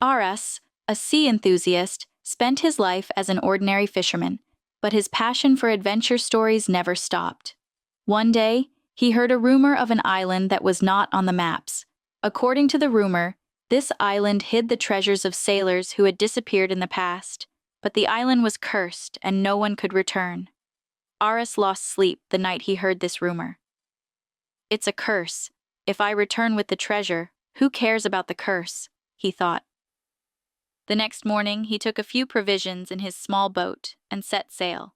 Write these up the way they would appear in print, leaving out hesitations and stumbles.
Aras, a sea enthusiast, spent his life as an ordinary fisherman, but his passion for adventure stories never stopped. One day, he heard a rumor of an island that was not on the maps. According to the rumor, this island hid the treasures of sailors who had disappeared in the past, but the island was cursed and no one could return. Aras lost sleep the night he heard this rumor. "It's a curse. If I return with the treasure, who cares about the curse?" he thought. The next morning, he took a few provisions in his small boat and set sail.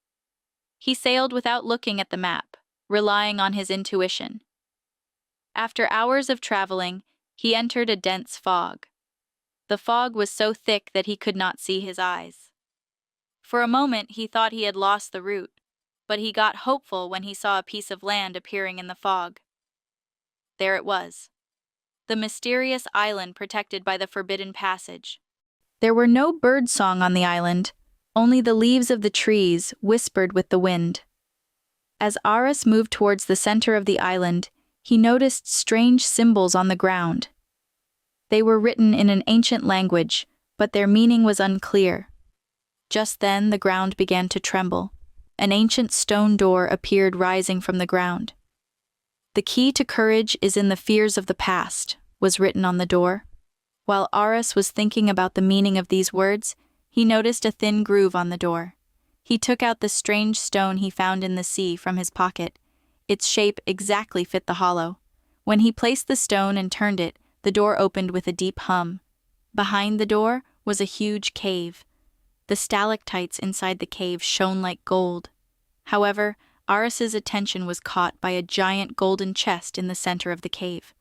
He sailed without looking at the map, relying on his intuition. After hours of traveling, he entered a dense fog. The fog was so thick that he could not see his eyes. For a moment, he thought he had lost the route, but he got hopeful when he saw a piece of land appearing in the fog. There it was, the mysterious island protected by the forbidden passage. There were no birdsong on the island, only the leaves of the trees whispered with the wind. As Aras moved towards the center of the island, he noticed strange symbols on the ground. They were written in an ancient language, but their meaning was unclear. Just then, the ground began to tremble. An ancient stone door appeared rising from the ground. "The key to courage is in the fears of the past," was written on the door. While Aras was thinking about the meaning of these words, he noticed a thin groove on the door. He took out the strange stone he found in the sea from his pocket. Its shape exactly fit the hollow. When he placed the stone and turned it, the door opened with a deep hum. Behind the door was a huge cave. The stalactites inside the cave shone like gold. However, Aras's attention was caught by a giant golden chest in the center of the cave.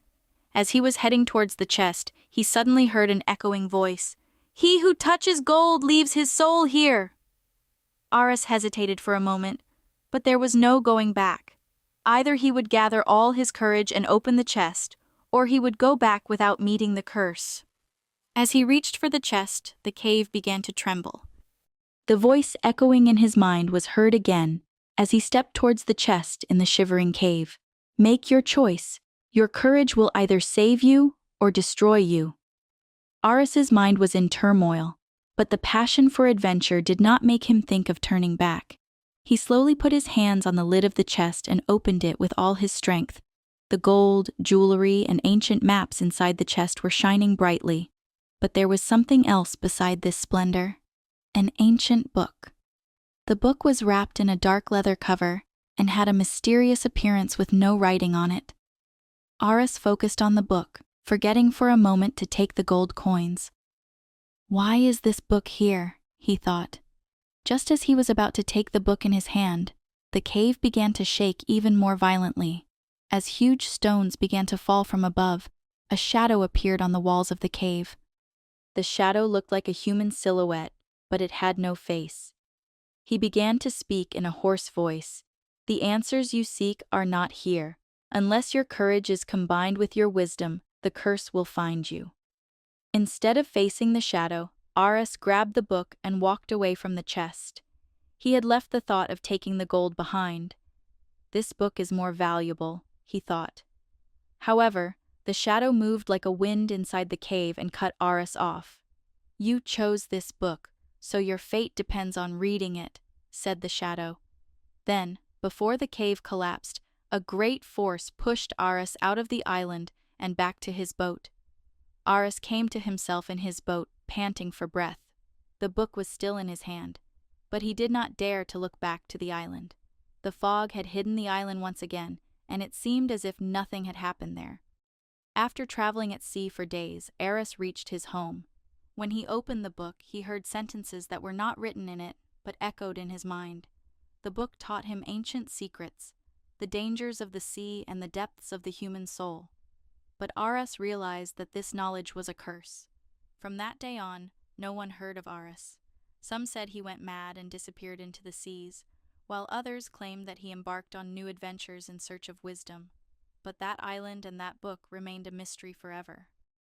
As he was heading towards the chest, he suddenly heard an echoing voice. "He who touches gold leaves his soul here." Aras hesitated for a moment, but there was no going back. Either he would gather all his courage and open the chest, or he would go back without meeting the curse. As he reached for the chest, the cave began to tremble. The voice echoing in his mind was heard again as he stepped towards the chest in the shivering cave. "Make your choice. Your courage will either save you or destroy you." Aras's mind was in turmoil, but the passion for adventure did not make him think of turning back. He slowly put his hands on the lid of the chest and opened it with all his strength. The gold, jewelry, and ancient maps inside the chest were shining brightly. But there was something else beside this splendor. An ancient book. The book was wrapped in a dark leather cover and had a mysterious appearance with no writing on it. Aras focused on the book, forgetting for a moment to take the gold coins. "Why is this book here?" he thought. Just as he was about to take the book in his hand, the cave began to shake even more violently. As huge stones began to fall from above, a shadow appeared on the walls of the cave. The shadow looked like a human silhouette, but it had no face. He began to speak in a hoarse voice. "The answers you seek are not here. Unless your courage is combined with your wisdom, the curse will find you." Instead of facing the shadow, Aras grabbed the book and walked away from the chest. He had left the thought of taking the gold behind. "This book is more valuable," he thought. However, the shadow moved like a wind inside the cave and cut Aras off. "You chose this book, so your fate depends on reading it," said the shadow. Then, before the cave collapsed, a great force pushed Aras out of the island and back to his boat. Aras came to himself in his boat, panting for breath. The book was still in his hand, but he did not dare to look back to the island. The fog had hidden the island once again, and it seemed as if nothing had happened there. After traveling at sea for days, Aras reached his home. When he opened the book, he heard sentences that were not written in it, but echoed in his mind. The book taught him ancient secrets, the dangers of the sea and the depths of the human soul. But Aras realized that this knowledge was a curse. From that day on, no one heard of Aras. Some said he went mad and disappeared into the seas, while others claimed that he embarked on new adventures in search of wisdom. But that island and that book remained a mystery forever.